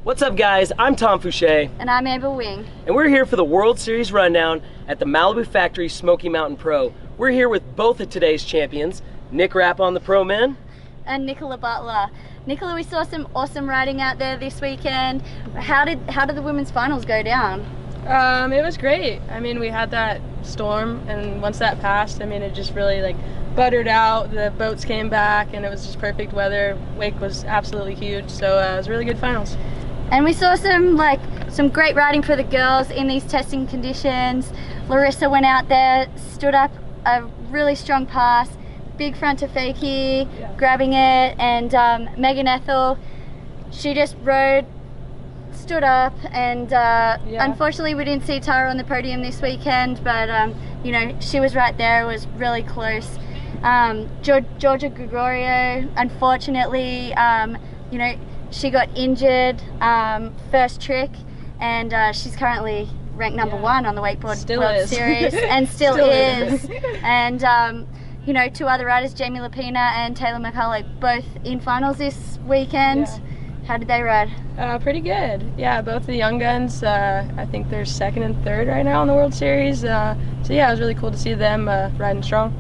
What's up, guys? I'm Tom Fooshee. And I'm Amber Wing. And we're here for the World Series Rundown at the Malibu Factory Smoky Mountain Pro. We're here with both of today's champions, Nick Rapa on the Pro Men. And Nicola Butler. Nicola, we saw some awesome riding out there this weekend. How did the women's finals go down? It was great. I mean, we had that storm, and once that passed, I mean, it just really buttered out. The boats came back, and it was just perfect weather. Wake was absolutely huge, so it was really good finals. And we saw some great riding for the girls in these testing conditions. Larissa went out there, stood up a really strong pass, big front to fakie, grabbing it, and Megan Ethel, she just rode, stood up, and unfortunately we didn't see Tara on the podium this weekend, but you know, she was right there. It was really close. Georgia Gregorio, unfortunately, you know, she got injured first trick, and she's currently ranked number 1 on the Wakeboard World Series, and still is. And you know, 2 other riders, Jamie Lapina and Taylor McCulloch, both in finals this weekend. How did they ride? Pretty good. Yeah, both the young guns. I think they're 2nd and 3rd right now in the World Series. So yeah, it was really cool to see them riding strong.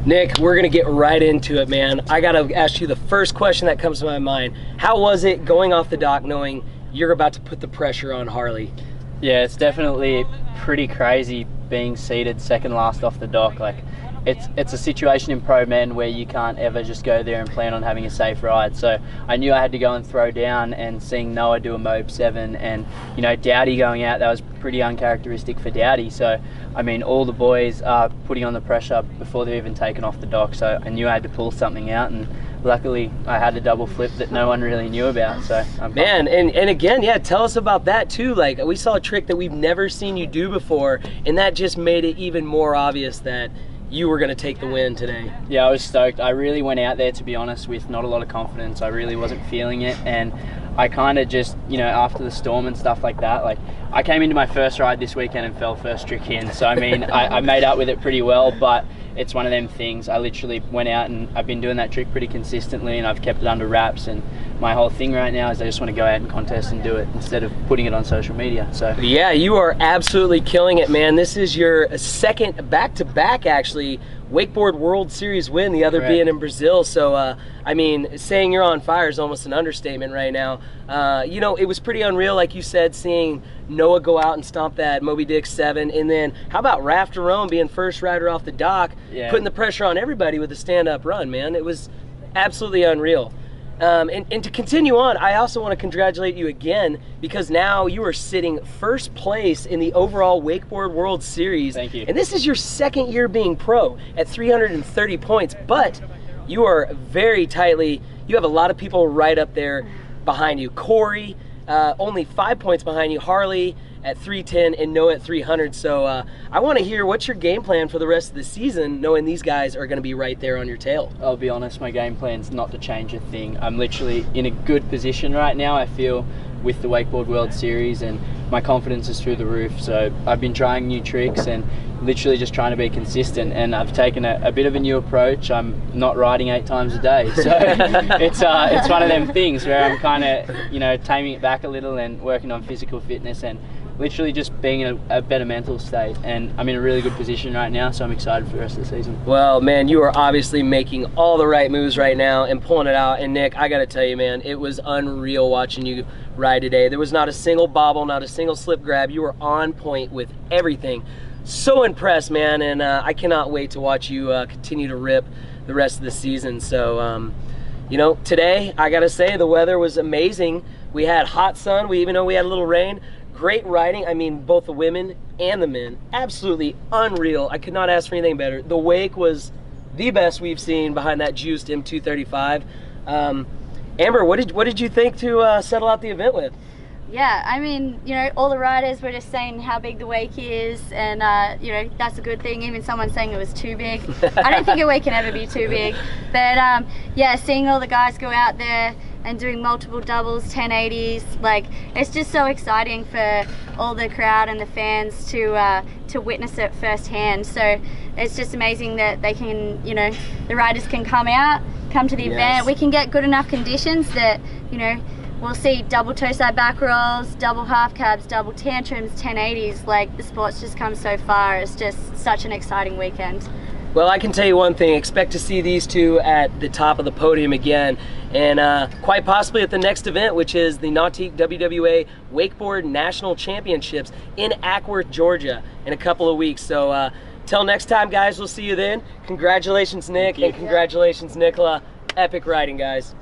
Nick, we're gonna get right into it, man. I gotta ask you the first question that comes to my mind. How was it going off the dock knowing you're about to put the pressure on Harley? Yeah, it's definitely pretty crazy being seated second last off the dock. It's a situation in Pro Men where you can't ever just go there and plan on having a safe ride. So I knew I had to go and throw down, and seeing Noah do a Mobe 7 and, you know, Dowdy going out, that was pretty uncharacteristic for Dowdy. So, I mean, all the boys are putting on the pressure before they've even taken off the dock. So I knew I had to pull something out, and luckily I had a double flip that no one really knew about. So man, and again, yeah, tell us about that too. Like, we saw a trick that we've never seen you do before, and that just made it even more obvious that you were going to take the win today. Yeah, I was stoked. I really went out there, to be honest, with not a lot of confidence. I really wasn't feeling it, and I kind of just, you know, after the storm and stuff like that, I came into my first ride this weekend and fell first trick in. So I mean, I made up with it pretty well, but it's one of them things. I literally went out, and I've been doing that trick pretty consistently, and I've kept it under wraps, and my whole thing right now is I just want to go out and contest and do it instead of putting it on social media. So yeah, you are absolutely killing it, man. This is your second back-to-back, actually, Wakeboard World Series win, the other being in Brazil. So I mean, saying you're on fire is almost an understatement right now. You know, it was pretty unreal, like you said, seeing Noah go out and stomp that Moby Dick 7, and then how about Raph Derone being first rider off the dock, putting the pressure on everybody with a stand-up run, man. It was absolutely unreal. And to continue on, I also want to congratulate you again, because now you are sitting first place in the overall Wakeboard World Series. Thank you. And this is your 2nd year being pro at 330 points, but you are very tightly, you have a lot of people right up there behind you. Corey, only 5 points behind you, Harley at 310, and Noah at 300. So I want to hear, what's your game plan for the rest of the season, knowing these guys are going to be right there on your tail? I'll be honest, my game plan's not to change a thing. I'm literally in a good position right now, I feel, with the Wakeboard World Series, and my confidence is through the roof. So I've been trying new tricks and literally just trying to be consistent, and I've taken a bit of a new approach. I'm not riding 8 times a day, so it's one of them things where I'm kind of, you know, taming it back a little and working on physical fitness and literally just being in a better mental state. And I'm in a really good position right now, so I'm excited for the rest of the season. Well, man, you are obviously making all the right moves right now and pulling it out. And Nick, I gotta tell you, man, it was unreal watching you ride today. There was not a single bobble, not a single slip grab. You were on point with everything. So impressed, man, and I cannot wait to watch you continue to rip the rest of the season. So you know, today I gotta say the weather was amazing. We had hot sun, even though we had a little rain. Great riding. I mean, both the women and the men, absolutely unreal. I could not ask for anything better. The wake was the best we've seen behind that juiced M235. Amber, what did you think to settle out the event with? Yeah, I mean, you know, all the riders were just saying how big the wake is, and you know, that's a good thing. Even someone saying it was too big. I don't think a wake can ever be too big, but yeah, seeing all the guys go out there and doing multiple doubles, 1080s, like, it's just so exciting for all the crowd and the fans to witness it firsthand. So it's just amazing that they can, you know, the riders can come to the event. We can get good enough conditions that, you know, we'll see double toe side back rolls, double half cabs, double tantrums, 1080s. Like, the sport's just come so far. It's just such an exciting weekend. Well, I can tell you one thing, expect to see these two at the top of the podium again, and quite possibly at the next event, which is the Nautique WWA Wakeboard National Championships in Ackworth, Georgia in a couple of weeks. So till next time, guys, we'll see you then. Congratulations, Nick, and congratulations, Nicola. Epic riding, guys.